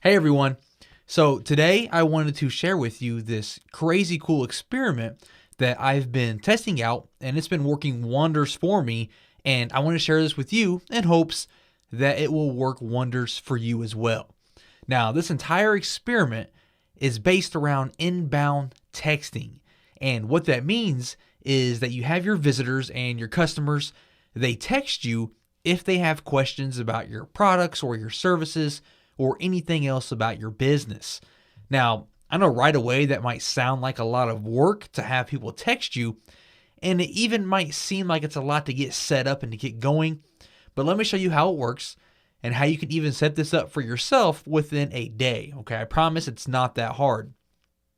Hey everyone. So today I wanted to share with you this crazy cool experiment that I've been testing out and it's been working wonders for me. And I want to share this with you in hopes that it will work wonders for you as well. Now, this entire experiment is based around inbound texting. And what that means is that you have your visitors and your customers, they text you if they have questions about your products or your services or anything else about your business. Now, I know right away that might sound like a lot of work to have people text you, and it even might seem like it's a lot to get set up and to get going, but let me show you how it works and how you can even set this up for yourself within a day, okay? I promise it's not that hard.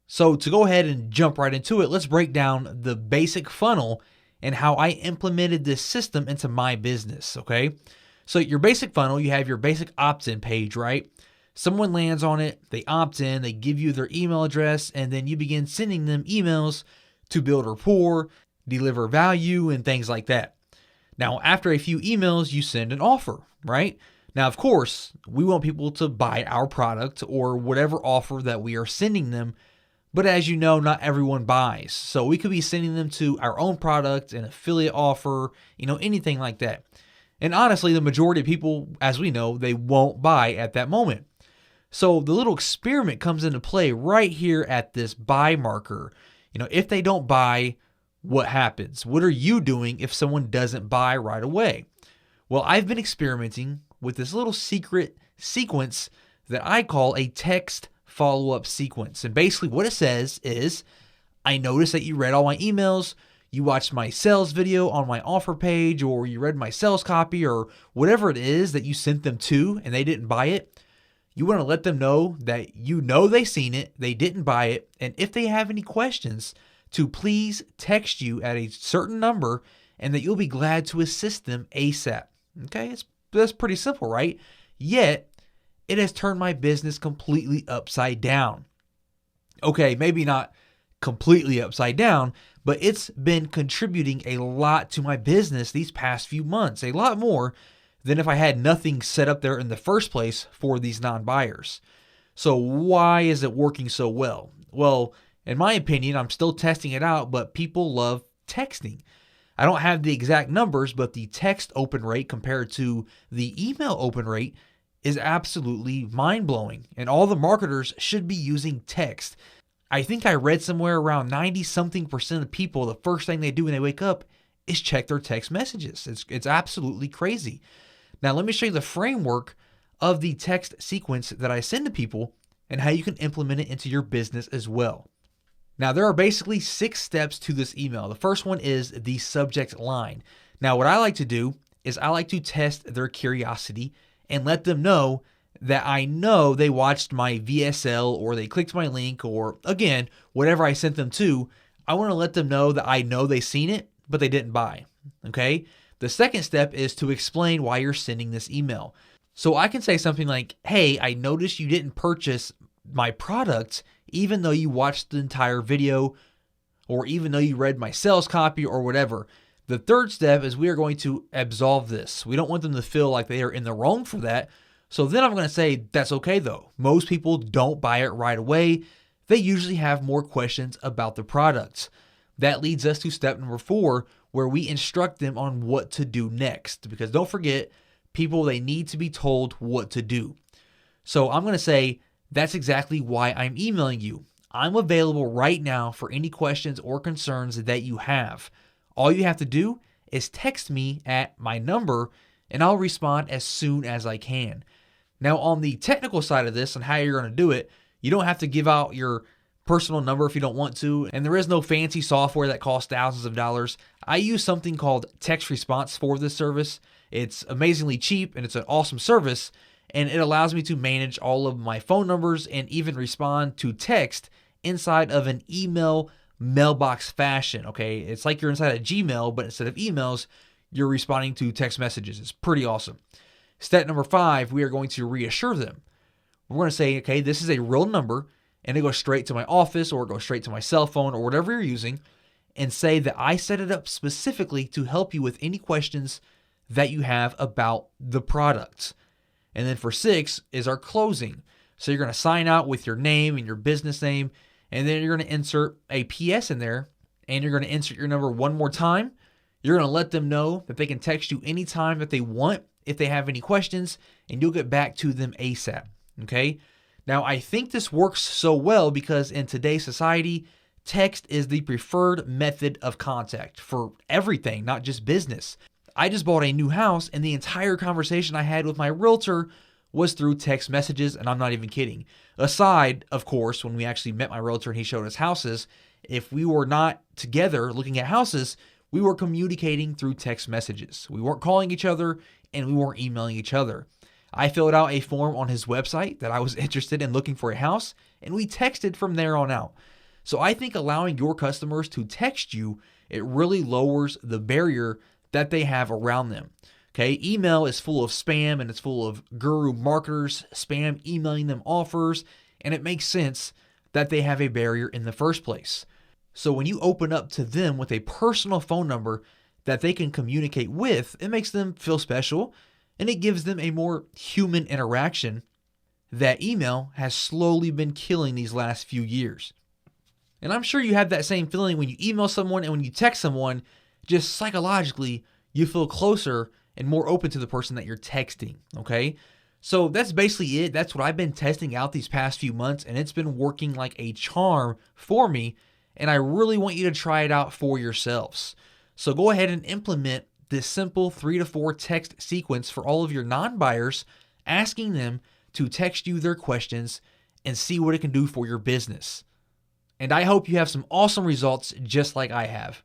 So to go ahead and jump right into it, let's break down the basic funnel and how I implemented this system into my business, okay? So your basic funnel, you have your basic opt-in page, right? Someone lands on it, they opt in, they give you their email address, and then you begin sending them emails to build rapport, deliver value, and things like that. Now, after a few emails, you send an offer, right? Now, of course, we want people to buy our product or whatever offer that we are sending them. But as you know, not everyone buys. So we could be sending them to our own product, an affiliate offer, anything like that. And honestly, the majority of people, as we know, they won't buy at that moment. So the little experiment comes into play right here at this buy marker. If they don't buy, what happens? What are you doing if someone doesn't buy right away? Well, I've been experimenting with this little secret sequence that I call a text follow-up sequence. And basically what it says is, I noticed that you read all my emails, you watched my sales video on my offer page, or you read my sales copy, or whatever it is that you sent them to and they didn't buy it. You want to let them know that they seen it, they didn't buy it, and if they have any questions, to please text you at a certain number and that you'll be glad to assist them ASAP. Okay, that's pretty simple, right? Yet, it has turned my business completely upside down. Okay, maybe not completely upside down, but it's been contributing a lot to my business these past few months, a lot more than if I had nothing set up there in the first place for these non-buyers. So why is it working so well? Well, in my opinion, I'm still testing it out, but people love texting. I don't have the exact numbers, but the text open rate compared to the email open rate is absolutely mind-blowing, and all the marketers should be using text. I think I read somewhere around 90-something% of people, the first thing they do when they wake up is check their text messages. It's absolutely crazy. Now, let me show you the framework of the text sequence that I send to people and how you can implement it into your business as well. Now, there are basically 6 steps to this email. The first one is the subject line. Now, what I like to do is I like to test their curiosity and let them know that I know they watched my VSL or they clicked my link or, again, whatever I sent them to. I want to let them know that I know they seen it, but they didn't buy, okay? The second step is to explain why you're sending this email. So I can say something like, hey, I noticed you didn't purchase my product even though you watched the entire video or even though you read my sales copy or whatever. The third step is we are going to absolve this. We don't want them to feel like they are in the wrong for that. So then I'm going to say, that's okay though. Most people don't buy it right away. They usually have more questions about the products. That leads us to step number 4, where we instruct them on what to do next. Because don't forget, people, they need to be told what to do. So I'm going to say, that's exactly why I'm emailing you. I'm available right now for any questions or concerns that you have. All you have to do is text me at my number and I'll respond as soon as I can. Now, on the technical side of this and how you're going to do it, you don't have to give out your personal number if you don't want to, and there is no fancy software that costs thousands of dollars. I use something called TextResponse for this service. It's amazingly cheap and it's an awesome service, and it allows me to manage all of my phone numbers and even respond to text inside of an email mailbox fashion, okay? It's like you're inside a Gmail, but instead of emails, you're responding to text messages. It's pretty awesome. Step number 5, we are going to reassure them. We're going to say, okay, this is a real number, and it goes straight to my office or it goes straight to my cell phone or whatever you're using, and say that I set it up specifically to help you with any questions that you have about the product. And then for 6 is our closing. So you're going to sign out with your name and your business name, and then you're going to insert a PS in there, and you're going to insert your number one more time. You're going to let them know that they can text you anytime that they want if they have any questions, and you'll get back to them ASAP. Okay? Now, I think this works so well because in today's society, text is the preferred method of contact for everything, not just business. I just bought a new house, and the entire conversation I had with my realtor was through text messages, and I'm not even kidding. Aside, of course, when we actually met my realtor and he showed us houses, if we were not together looking at houses, we were communicating through text messages. We weren't calling each other, and we weren't emailing each other. I filled out a form on his website that I was interested in looking for a house, and we texted from there on out. So I think allowing your customers to text you, it really lowers the barrier that they have around them. Okay, email is full of spam and it's full of guru marketers, spam emailing them offers, and it makes sense that they have a barrier in the first place. So when you open up to them with a personal phone number that they can communicate with, it makes them feel special and it gives them a more human interaction that email has slowly been killing these last few years. And I'm sure you have that same feeling when you email someone and when you text someone, just psychologically, you feel closer and more open to the person that you're texting, okay? So that's basically it. That's what I've been testing out these past few months, and it's been working like a charm for me, and I really want you to try it out for yourselves. So go ahead and implement this simple 3 to 4 text sequence for all of your non-buyers, asking them to text you their questions and see what it can do for your business. And I hope you have some awesome results just like I have.